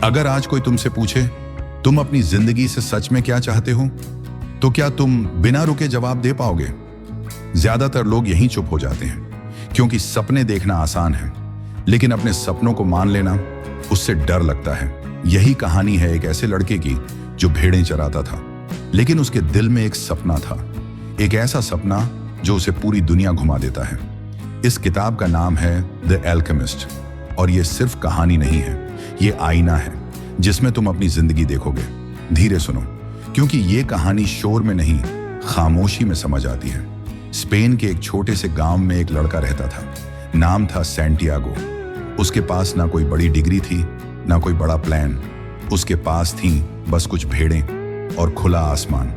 अगर आज कोई तुमसे पूछे तुम अपनी जिंदगी से सच में क्या चाहते हो, तो क्या तुम बिना रुके जवाब दे पाओगे? ज्यादातर लोग यहीं चुप हो जाते हैं, क्योंकि सपने देखना आसान है, लेकिन अपने सपनों को मान लेना उससे डर लगता है। यही कहानी है एक ऐसे लड़के की जो भेड़ें चराता था, लेकिन उसके दिल में एक सपना था, एक ऐसा सपना जो उसे पूरी दुनिया घुमा देता है। इस किताब का नाम है द एल्केमिस्ट, और ये सिर्फ कहानी नहीं है, ये आईना है जिसमें तुम अपनी जिंदगी देखोगे। धीरे सुनो, क्योंकि ये कहानी शोर में नहीं, खामोशी में समझ आती है। स्पेन के एक छोटे से गांव में एक लड़का रहता था, नाम था सैंटियागो। उसके पास ना कोई बड़ी डिग्री थी, ना कोई बड़ा प्लान। उसके पास थी बस कुछ भेड़ें और खुला आसमान।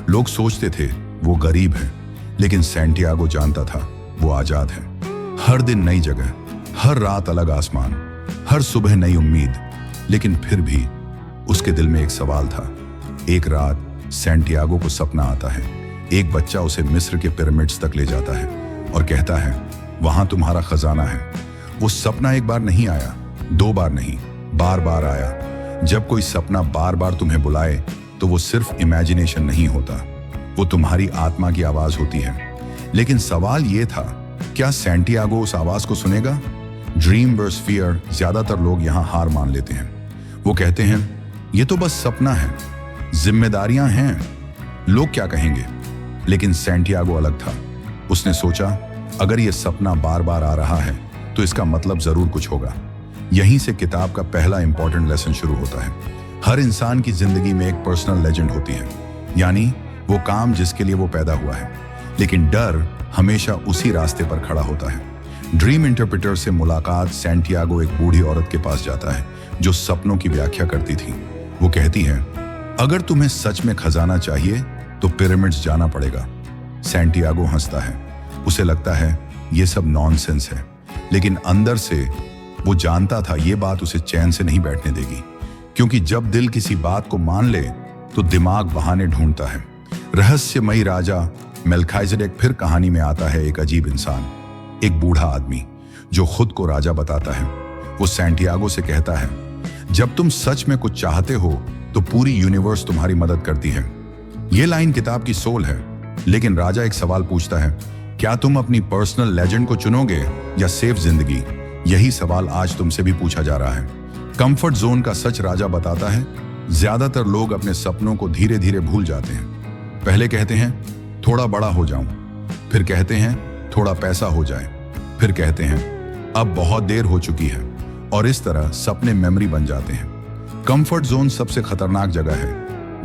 लोग सोचते थे वो गरीब है, लेकिन सैंटियागो जानता था वो आजाद है। हर दिन नई जगह, हर रात अलग आसमान, हर सुबह नई उम्मीद। लेकिन फिर भी उसके दिल में एक सवाल था। एक रात सैंटियागो को सपना आता है, एक बच्चा उसे मिस्र के पिरामिड्स तक ले जाता है और कहता है वहां तुम्हारा खजाना है। वो सपना एक बार नहीं आया, दो बार नहीं, बार बार आया। जब कोई सपना बार बार तुम्हें बुलाए तो वो सिर्फ इमेजिनेशन नहीं होता, वो तुम्हारी आत्मा की आवाज होती है। लेकिन सवाल ये था, क्या सैंटियागो उस आवाज को सुनेगा? ड्रीम वर्स फियर, ज्यादातर लोग यहां हार मान लेते हैं। वो कहते हैं ये तो बस सपना है, जिम्मेदारियां हैं, लोग क्या कहेंगे। लेकिन सैंटियागो अलग था। उसने सोचा अगर ये सपना बार बार आ रहा है तो इसका मतलब जरूर कुछ होगा। यहीं से किताब का पहला इंपॉर्टेंट लेसन शुरू होता है। हर इंसान की जिंदगी में एक पर्सनल लेजेंड होती है, यानी वो काम जिसके लिए वो पैदा हुआ है, लेकिन डर हमेशा उसी रास्ते पर खड़ा होता है। ड्रीम इंटरप्रेटर से मुलाकात, सैंटियागो एक बूढ़ी औरत के पास जाता है जो सपनों की व्याख्या करती थी। वो कहती है अगर तुम्हें सच में खजाना चाहिए तो पिरामिड्स जाना पड़ेगा। सैंटियागो हंसता है, उसे लगता है ये सब नॉनसेंस है, लेकिन अंदर से वो जानता था ये बात उसे चैन से नहीं बैठने देगी, क्योंकि जब दिल किसी बात को मान ले तो दिमाग बहाने ढूंढता है। रहस्यमयी राजा मेल्खाइजेडेक फिर कहानी में आता है। एक अजीब इंसान, एक बूढ़ा आदमी जो खुद को राजा बताता है। वो सैंटियागो से कहता है जब तुम सच में कुछ चाहते हो तो पूरी यूनिवर्स तुम्हारी मदद करती है। ये लाइन किताब की सोल है। लेकिन राजा एक सवाल पूछता है, क्या तुम अपनी पर्सनल लेजेंड को चुनोगे या सेफ जिंदगी? यही सवाल आज तुमसे भी पूछा जा रहा है। कंफर्ट जोन का सच राजा बताता है, ज्यादातर लोग अपने सपनों को धीरे धीरे भूल जाते हैं। पहले कहते हैं थोड़ा बड़ा हो जाऊं, फिर कहते हैं थोड़ा पैसा हो जाए, फिर कहते हैं अब बहुत देर हो चुकी है, और इस तरह सपने मेमोरी बन जाते हैं। कंफर्ट जोन सबसे खतरनाक जगह है।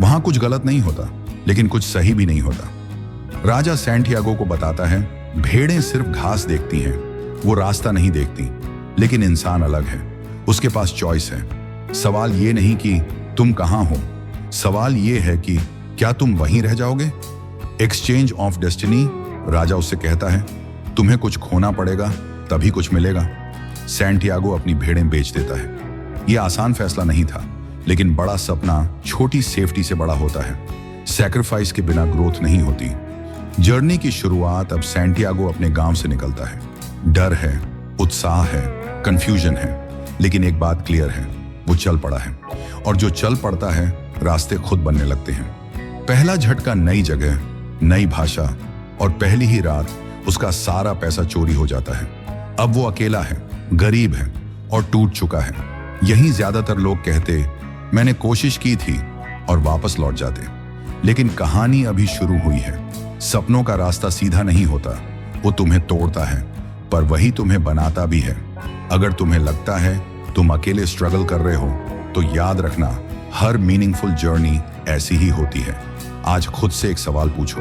वहां कुछ गलत नहीं होता, लेकिन कुछ सही भी नहीं होता। राजा सैंटियागो को बताता है भेड़ें सिर्फ घास देखती हैं, वो रास्ता नहीं देखती। लेकिन इंसान अलग है, उसके पास चॉइस है। सवाल ये नहीं कि तुम कहां हो, सवाल ये है कि क्या तुम वहीं रह जाओगे? एक्सचेंज ऑफ डेस्टिनी, राजा उससे कहता है तुम्हें कुछ खोना पड़ेगा तभी कुछ मिलेगा। सैंटियागो अपनी भेड़ें बेच देता है। यह आसान फैसला नहीं था, लेकिन बड़ा सपना छोटी सेफ्टी से बड़ा होता है। सैक्रिफाइस के बिना ग्रोथ नहीं होती। जर्नी की शुरुआत, अब सैंटियागो अपने गांव से निकलता है। डर है, उत्साह है, कंफ्यूजन है, लेकिन एक बात क्लियर है, वो चल पड़ा है। और जो चल पड़ता है रास्ते खुद बनने लगते हैं। पहला झटका नई जगह, नई भाषा, और पहली ही रात उसका सारा पैसा चोरी हो जाता है। अब वो अकेला है, गरीब है और टूट चुका है। यहीं ज्यादातर लोग कहते मैंने कोशिश की थी और वापस लौट जाते। लेकिन कहानी अभी शुरू हुई है। सपनों का रास्ता सीधा नहीं होता, वो तुम्हें तोड़ता है, पर वही तुम्हें बनाता भी है। अगर तुम्हें लगता है तुम अकेले स्ट्रगल कर रहे हो, तो याद रखना हर मीनिंगफुल जर्नी ऐसी ही होती है। आज खुद से एक सवाल पूछो,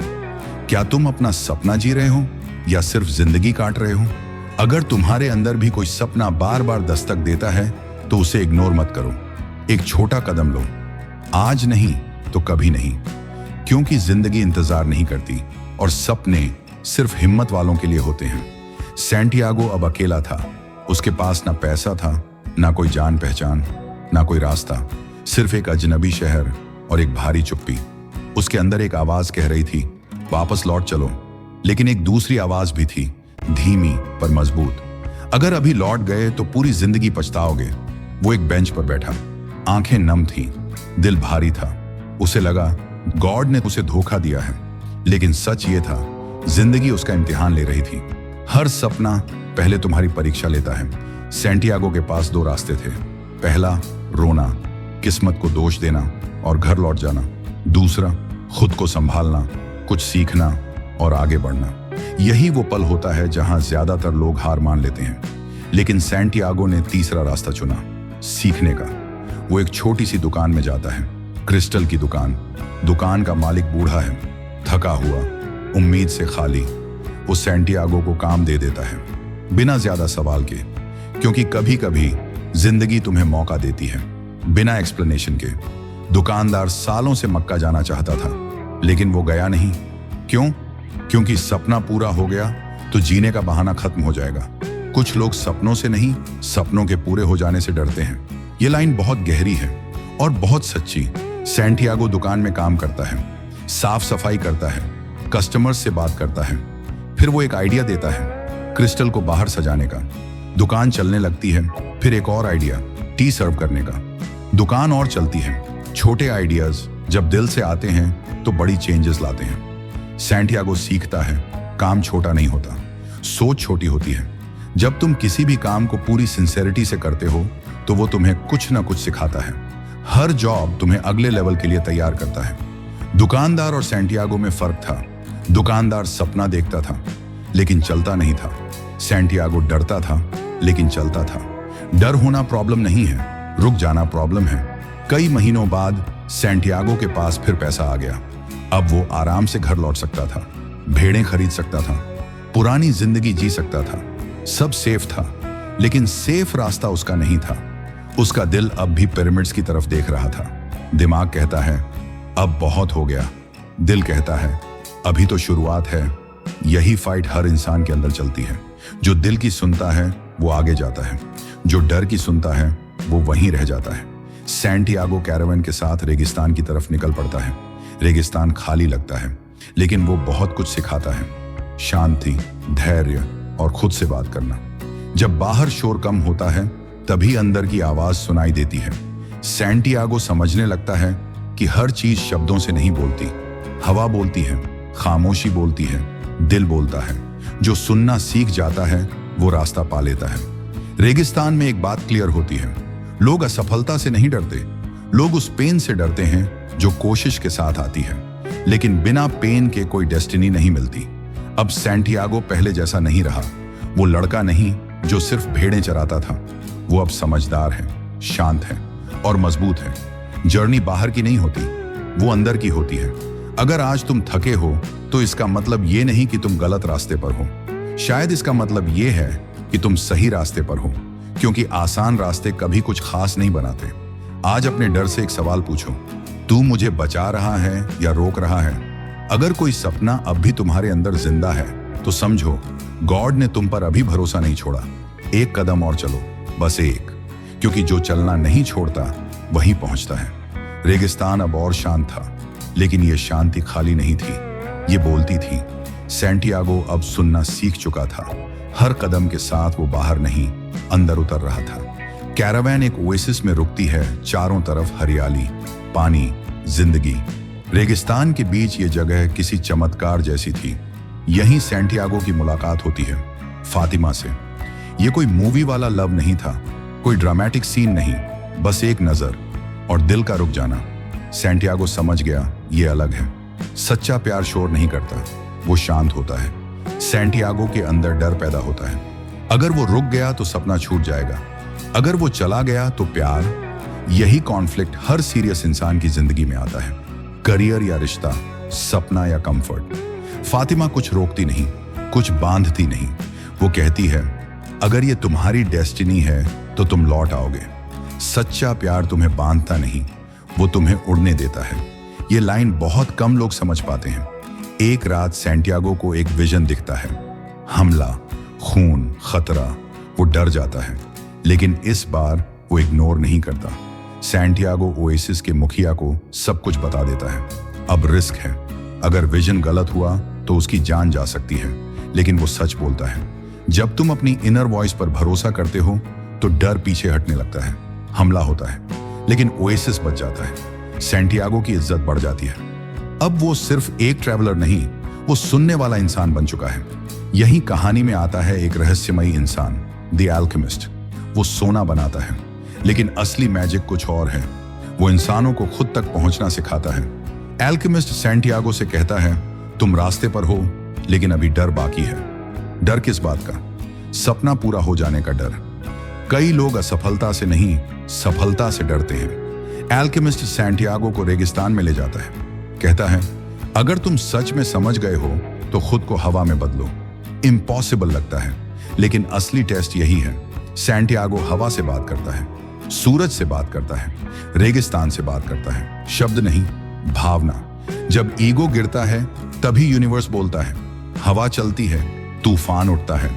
क्या तुम अपना सपना जी रहे हो या सिर्फ जिंदगी काट रहे हो? अगर तुम्हारे अंदर भी कोई सपना बार बार दस्तक देता है तो उसे इग्नोर मत करो। एक छोटा कदम लो, आज नहीं तो कभी नहीं, क्योंकि जिंदगी इंतजार नहीं करती और सपने सिर्फ हिम्मत वालों के लिए होते हैं। सैंटियागो अब अकेला था। उसके पास ना पैसा था, ना कोई जान पहचान, ना कोई रास्ता, सिर्फ एक अजनबी शहर और एक भारी चुप्पी। उसके अंदर एक आवाज कह रही थी वापस लौट चलो, लेकिन एक दूसरी आवाज भी थी, धीमी पर मजबूत, अगर अभी लौट गए तो पूरी जिंदगी पछताओगे। वो एक बेंच पर बैठा, आंखें नम थीं, दिल भारी था। उसे लगा गॉड ने उसे धोखा दिया है, लेकिन सच ये था जिंदगी उसका इम्तिहान ले रही थी। हर सपना पहले तुम्हारी परीक्षा लेता है। सैंटियागो के पास दो रास्ते थे। पहला, रोना, किस्मत को दोष देना और घर लौट जाना। दूसरा, खुद को संभालना, कुछ सीखना और आगे बढ़ना। यही वो पल होता है जहां ज्यादातर लोग हार मान लेते हैं, लेकिन सैंटियागो ने तीसरा रास्ता चुना, सीखने का। वो एक छोटी सी दुकान में जाता है, क्रिस्टल की दुकान। दुकान का मालिक बूढ़ा है, थका हुआ, उम्मीद से खाली। वो सैंटियागो को काम दे देता है, बिना ज्यादा सवाल के, क्योंकि कभी कभी जिंदगी तुम्हें मौका देती है बिना एक्सप्लेनेशन के। दुकानदार सालों से मक्का जाना चाहता था, लेकिन वो गया नहीं। क्यों? क्योंकि सपना पूरा हो गया तो जीने का बहाना खत्म हो जाएगा। कुछ लोग सपनों से नहीं, सपनों के पूरे हो जाने से डरते हैं। ये लाइन बहुत गहरी है और बहुत सच्ची। सैंटियागो दुकान में काम करता है, साफ सफाई करता है, कस्टमर्स से बात करता है। फिर वो एक आइडिया देता है, क्रिस्टल को बाहर सजाने का। दुकान चलने लगती है। फिर एक और आइडिया, टी सर्व करने का। दुकान और चलती है। छोटे आइडियाज जब दिल से आते हैं तो बड़ी चेंजेस लाते हैं। सैंटियागो सीखता है, काम छोटा नहीं होता, सोच छोटी होती है। जब तुम किसी भी काम को पूरी सिंसेरिटी से करते हो तो वो तुम्हें कुछ ना कुछ सिखाता है। हर जॉब तुम्हें अगले लेवल के लिए तैयार करता है। दुकानदार और सैंटियागो में फर्क था। दुकानदार सपना देखता था लेकिन चलता नहीं था। सैंटियागो डरता था लेकिन चलता था। डर होना प्रॉब्लम नहीं है, रुक जाना प्रॉब्लम है। कई महीनों बाद सैंटियागो के पास फिर पैसा आ गया। अब वो आराम से घर लौट सकता था, भेड़ें खरीद सकता था, पुरानी जिंदगी जी सकता था। सब सेफ था, लेकिन सेफ रास्ता उसका नहीं था। उसका दिल अब भी पिरामिड्स की तरफ देख रहा था। दिमाग कहता है अब बहुत हो गया, दिल कहता है अभी तो शुरुआत है। यही फाइट हर इंसान के अंदर चलती है। जो दिल की सुनता है वो आगे जाता है, जो डर की सुनता है वो वहीं रह जाता है। सैंटियागो कैरावन के साथ रेगिस्तान की तरफ निकल पड़ता है। रेगिस्तान खाली लगता है, लेकिन वो बहुत कुछ सिखाता है। शांति, धैर्य और खुद से बात करना। जब बाहर शोर कम होता है तभी अंदर की आवाज सुनाई देती है। सैंटियागो समझने लगता है कि हर चीज शब्दों से नहीं बोलती। हवा बोलती है, खामोशी बोलती है, दिल बोलता है। जो सुनना सीख जाता है वो रास्ता पा लेता है। रेगिस्तान में एक बात क्लियर होती है, लोग असफलता से नहीं डरते, लोग उस पेन से डरते हैं जो कोशिश के साथ आती है। लेकिन बिना पेन के कोई डेस्टिनी नहीं मिलती। अब सैंटियागो पहले जैसा नहीं रहा। वो लड़का नहीं जो सिर्फ भेड़ें चराता था। वो अब समझदार है, शांत है और मजबूत है। जर्नी बाहर की नहीं होती, वो अंदर की होती है। अगर आज तुम थके हो तो इसका मतलब ये नहीं कि तुम गलत रास्ते पर हो। शायद इसका मतलब ये है कि तुम सही रास्ते पर हो, क्योंकि आसान रास्ते कभी कुछ खास नहीं बनाते। आज अपने डर से एक सवाल पूछो, तू मुझे बचा रहा है या रोक रहा है? अगर कोई सपना अब भी तुम्हारे अंदर जिंदा है तो समझो गॉड ने तुम पर अभी भरोसा नहीं छोड़ा। एक कदम और चलो, बस एक, क्योंकि जो चलना नहीं छोड़ता वहीं पहुंचता है। रेगिस्तान अब और शांत था, लेकिन ये शांति खाली नहीं थी, ये बोलती थी। सैंटियागो अब सुनना सीख चुका था। हर कदम के साथ वो बाहर नहीं, अंदर उतर रहा था। कैरावैन एक ओएसिस में रुकती है, चारों तरफ हरियाली, पानी, जिंदगी। रेगिस्तान के बीच ये जगह किसी चमत्कार जैसी थी। यहीं सैंटियागो की मुलाकात होती है फातिमा से। ये कोई मूवी वाला लव नहीं था, कोई ड्रामेटिक सीन नहीं, बस एक नजर और दिल का रुक जाना। सैंटियागो समझ गया ये अलग है। सच्चा प्यार शोर नहीं करता, वो शांत होता है। सैंटियागो के अंदर डर पैदा होता है, अगर वो रुक गया तो सपना छूट जाएगा, अगर वो चला गया तो प्यार। यही कॉन्फ्लिक्ट हर सीरियस इंसान की जिंदगी में आता है, करियर या रिश्ता, सपना या कंफर्ट। फातिमा कुछ रोकती नहीं, कुछ बांधती नहीं। वो कहती है अगर ये तुम्हारी डेस्टिनी है तो तुम लौट आओगे। सच्चा प्यार तुम्हें बांधता नहीं, वो तुम्हें उड़ने देता है। ये लाइन बहुत कम लोग समझ पाते हैं। एक रात सैंटियागो को एक विजन दिखता है, हमला, खून, खतरा। वो डर जाता है, लेकिन इस बार वो इग्नोर नहीं करता। सैंटियागो ओएसिस के मुखिया को सब कुछ बता देता है। अब रिस्क है, अगर विजन गलत हुआ तो उसकी जान जा सकती है, लेकिन वो सच बोलता है। जब तुम अपनी इनर वॉइस पर भरोसा करते हो तो डर पीछे हटने लगता है। हमला होता है, लेकिन ओएसिस बच जाता है। सैंटियागो की इज्जत बढ़ जाती है। अब वो सिर्फ एक ट्रैवलर नहीं, वो सुनने वाला इंसान बन चुका है। यही कहानी में आता है एक रहस्यमयी इंसान, द अल्केमिस्ट। वो सोना बनाता है, लेकिन असली मैजिक कुछ और है। वो इंसानों को खुद तक पहुंचना सिखाता है। अल्केमिस्ट सैंटियागो से कहता है, तुम रास्ते पर हो, लेकिन अभी डर बाकी है। डर किस बात का? सपना पूरा हो जाने का डर। कई लोग असफलता से नहीं, सफलता से डरते हैं। अल्केमिस्ट सैंटियागो को रेगिस्तान में ले जाता है। कहता है, अगर तुम सच में समझ गए हो तो खुद को हवा में बदलो। इम्पॉसिबल लगता है, लेकिन असली टेस्ट यही है। सैंटियागो हवा से बात करता है, सूरज से बात करता है, रेगिस्तान से बात करता है। शब्द नहीं, भावना। जब ईगो गिरता है तभी यूनिवर्स बोलता है। हवा चलती है, तूफान उठता है,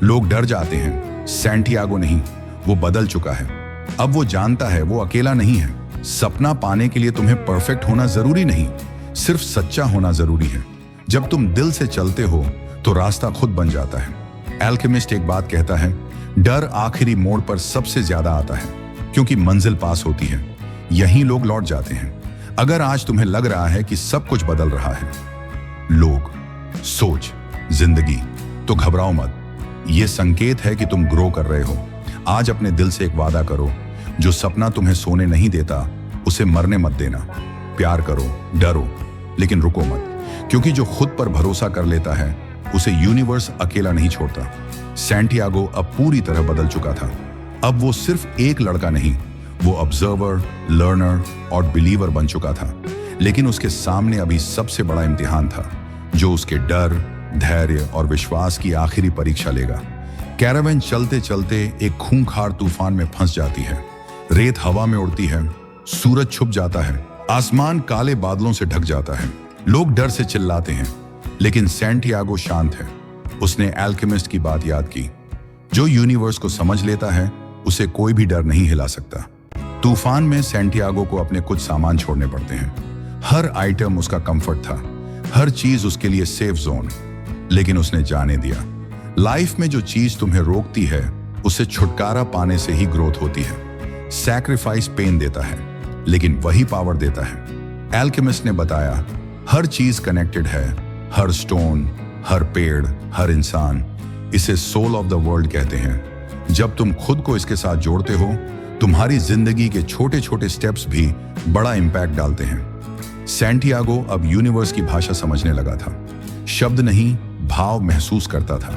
लोग डर जाते हैं। सैंटियागो नहीं, वो बदल चुका है। अब वो जानता है वो अकेला नहीं है। सपना पाने के लिए तुम्हें परफेक्ट होना जरूरी नहीं, सिर्फ सच्चा होना जरूरी है। जब तुम दिल से चलते हो तो रास्ता खुद बन जाता है। अल्केमिस्ट एक बात कहता है, डर आखिरी मोड़ पर सबसे ज्यादा आता है, क्योंकि मंजिल पास होती है, यहीं लोग लौट जाते हैं। अगर आज तुम्हें लग रहा है कि सब कुछ बदल रहा है, लोग, सोच, जिंदगी, तो घबराओ मत। यह संकेत है कि तुम ग्रो कर रहे हो। आज अपने दिल से एक वादा करो, जो सपना तुम्हें सोने नहीं देता उसे मरने मत देना। प्यार करो, डरो, लेकिन रुको मत, क्योंकि जो खुद पर भरोसा कर लेता है उसे यूनिवर्स अकेला नहीं छोड़ता। सैंटियागो अब पूरी तरह बदल चुका था। अब वो सिर्फ एक लड़का नहीं, वो ऑब्जर्वर, लर्नर और बिलीवर बन चुका था। लेकिन उसके सामने अभी सबसे बड़ा इम्तिहान था, जो उसके डर, धैर्य और विश्वास की आखिरी परीक्षा लेगा। कैरावेन चलते चलते एक खूंखार तूफान में फंस जाती है। रेत हवा में उड़ती है, सूरज छुप जाता है, आसमान काले बादलों से ढक जाता है। लोग डर से चिल्लाते हैं, लेकिन सैंटियागो शांत है। उसने अल्केमिस्ट की बात याद की, जो यूनिवर्स को समझ लेता है उसे कोई भी डर नहीं हिला सकता। तूफान में सैंटियागो को अपने कुछ सामान छोड़ने पड़ते हैं। हर आइटम उसका कंफर्ट था, हर चीज उसके लिए सेफ जोन। लेकिन उसने जाने दिया, लाइफ में जो चीज तुम्हें रोकती है उसे छुटकारा पाने से ही ग्रोथ होती है। सैक्रिफाइस पेन देता है, लेकिन वही पावर देता है। अल्केमिस्ट ने बताया, हर चीज कनेक्टेड है, हर स्टोन, हर पेड़, हर इंसान। इसे सोल ऑफ द वर्ल्ड कहते हैं। जब तुम खुद को इसके साथ जोड़ते हो, तुम्हारी जिंदगी के छोटे छोटे स्टेप्स भी बड़ा इंपैक्ट डालते हैं। सैंटियागो अब यूनिवर्स की भाषा समझने लगा था। शब्द नहीं, भाव महसूस करता था।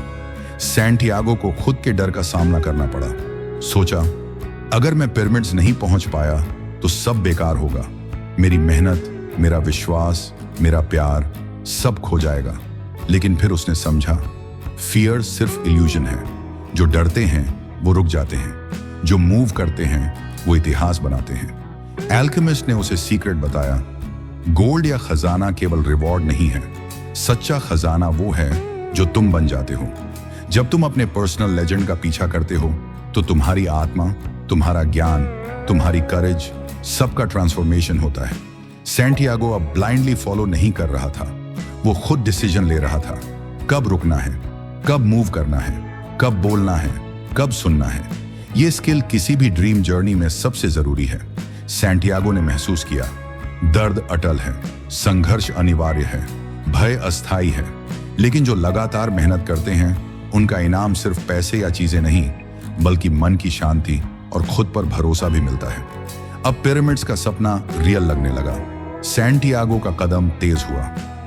सैंटियागो को खुद के डर का सामना करना पड़ा। सोचा, अगर मैं पिरामिड्स नहीं पहुंच पाया तो सब बेकार होगा। मेरी मेहनत, मेरा विश्वास, मेरा प्यार सब खो जाएगा। लेकिन फिर उसने समझा, फियर सिर्फ इल्यूजन है। जो डरते हैं वो रुक जाते हैं, जो मूव करते हैं वो इतिहास बनाते हैं। अल्केमिस्ट ने उसे सीक्रेट बताया, गोल्ड या खजाना केवल रिवॉर्ड नहीं है, सच्चा खजाना वो है जो तुम बन जाते हो। जब तुम अपने पर्सनल लेजेंड का पीछा करते हो तो तुम्हारी आत्मा, तुम्हारा ज्ञान, तुम्हारी करेज, सबका ट्रांसफॉर्मेशन होता है। सैंटियागो अब ब्लाइंडली फॉलो नहीं कर रहा था, वो खुद डिसीजन ले रहा था। कब रुकना है, कब मूव करना है, कब बोलना है, कब सुनना है। ये स्किल किसी भी ड्रीम जर्नी में सबसे जरूरी है। सैंटियागो ने महसूस किया, दर्द अटल है, संघर्ष अनिवार्य है, भय अस्थायी है, लेकिन जो लगातार मेहनत करते हैं उनका इनाम सिर्फ पैसे या चीजें नहीं, बल्कि मन की शांति और खुद पर भरोसा भी मिलता है। अब पिरामिड्स का सपना रियल लगने लगा। सैंटियागो का कदम तेज हुआ,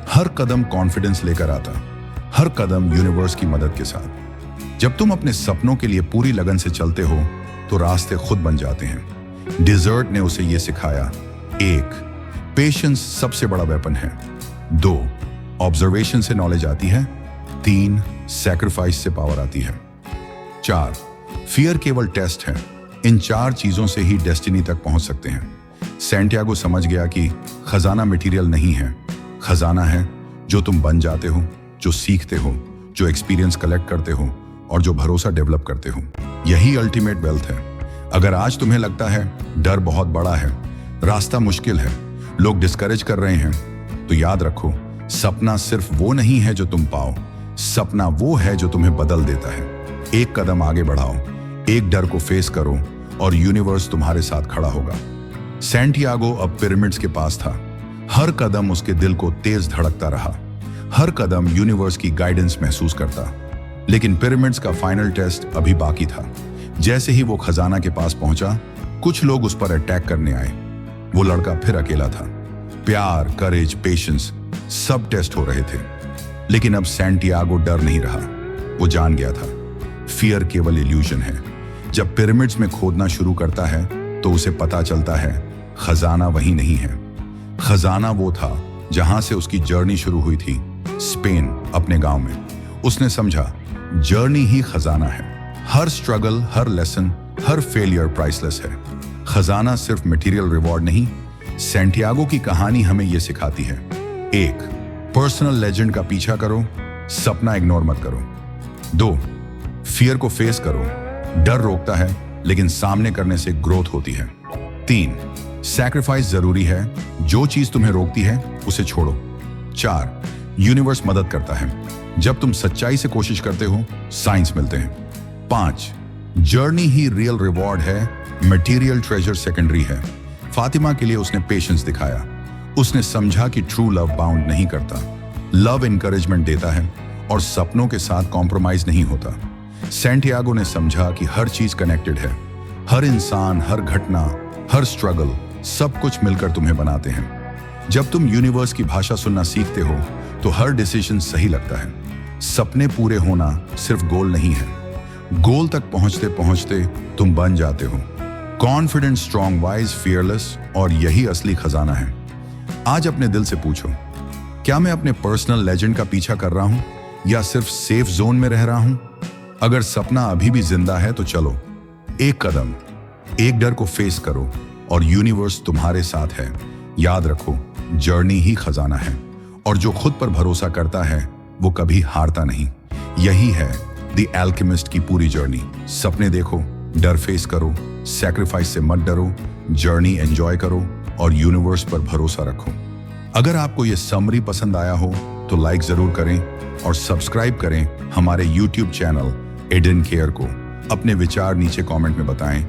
हर कदम कॉन्फिडेंस लेकर आता, हर कदम यूनिवर्स की मदद के साथ। जब तुम अपने सपनों के लिए पूरी लगन से चलते हो तो रास्ते खुद बन जाते हैं। डिजर्ट ने उसे यह सिखाया, 1, पेशेंस सबसे बड़ा वेपन है। 2, ऑब्जर्वेशन से नॉलेज आती है। 3, सैक्रिफाइस से पावर आती है। 4, फियर केवल टेस्ट है। इन 4 चीजों से ही डेस्टिनी तक पहुंच सकते हैं। सैंटियागो समझ गया कि खजाना मटेरियल नहीं है, खजाना है जो तुम बन जाते हो, जो सीखते हो, जो एक्सपीरियंस कलेक्ट करते हो और जो भरोसा डेवलप करते हो। यही अल्टीमेट वेल्थ है। अगर आज तुम्हें लगता है डर बहुत बड़ा है, रास्ता मुश्किल है, लोग डिस्करेज कर रहे हैं, तो याद रखो, सपना सिर्फ वो नहीं है जो तुम पाओ, सपना वो है जो तुम्हें बदल देता है। एक कदम आगे बढ़ाओ, एक डर को फेस करो और यूनिवर्स तुम्हारे साथ खड़ा होगा। सैंटियागो अब पिरामिड्स के पास था। हर कदम उसके दिल को तेज धड़कता रहा, हर कदम यूनिवर्स की गाइडेंस महसूस करता। लेकिन पिरामिड्स का फाइनल टेस्ट अभी बाकी था। जैसे ही वो खजाना के पास पहुंचा, कुछ लोग उस पर अटैक करने आए। वो लड़का फिर अकेला था। प्यार, करेज, पेशेंस सब टेस्ट हो रहे थे। लेकिन अब सैंटियागो डर नहीं रहा। वो जान गया था, फियर केवल इल्यूजन है। जब पिरामिड्स में खोदना शुरू करता है तो उसे पता चलता है खजाना वही नहीं है। खजाना वो था जहां से उसकी जर्नी शुरू हुई थी, स्पेन, अपने गांव में। उसने समझा जर्नी ही खजाना है। हर स्ट्रगल, हर लेसन, हर फेलियर प्राइसलेस है। खजाना सिर्फ मटेरियल रिवॉर्ड नहीं। सैंटियागो की कहानी हमें यह सिखाती है, 1, पर्सनल लेजेंड का पीछा करो, सपना इग्नोर मत करो। 2, फियर को फेस करो, डर रोकता है लेकिन सामने करने से ग्रोथ होती है। 3, सैक्रिफाइस जरूरी है, जो चीज तुम्हें रोकती है उसे छोड़ो। 4, यूनिवर्स मदद करता है, जब तुम सच्चाई से कोशिश करते हो साइंस मिलते हैं। 5, जर्नी ही रियल रिवॉर्ड है, मटेरियल ट्रेजर सेकेंडरी है। फातिमा के लिए उसने पेशेंस दिखाया। उसने समझा कि ट्रू लव बाउंड नहीं करता, लव एनकरेजमेंट देता है और सपनों के साथ कॉम्प्रोमाइज नहीं होता। सैंटियागो ने समझा कि हर चीज कनेक्टेड है। हर इंसान, हर घटना, हर स्ट्रगल, सब कुछ मिलकर तुम्हें बनाते हैं। जब तुम यूनिवर्स की भाषा सुनना सीखते हो तो हर डिसीजन सही लगता है। सपने पूरे होना सिर्फ गोल नहीं है, गोल तक पहुंचते पहुंचते तुम बन जाते हो कॉन्फिडेंट, स्ट्रॉन्ग, वाइज, फियरलेस, और यही असली खजाना है। आज अपने दिल से पूछो, क्या मैं अपने पर्सनल लेजेंड का पीछा कर रहा हूं या सिर्फ सेफ जोन में रह रहा हूं? अगर सपना अभी भी जिंदा है तो चलो, एक कदम, एक डर को फेस करो और यूनिवर्स तुम्हारे साथ है। याद रखो, जर्नी ही खजाना है और जो खुद पर भरोसा करता है वो कभी हारता नहीं। यही है द एल्केमिस्ट की पूरी जर्नी। सपने देखो, डर फेस करो, सैक्रिफाइस से मत डरो, जर्नी एंजॉय करो और यूनिवर्स पर भरोसा रखो। अगर आपको ये समरी पसंद आया हो तो लाइक जरूर करें और सब्सक्राइब करें हमारे YouTube चैनल एडन केयर को। अपने विचार नीचे कमेंट में बताएं।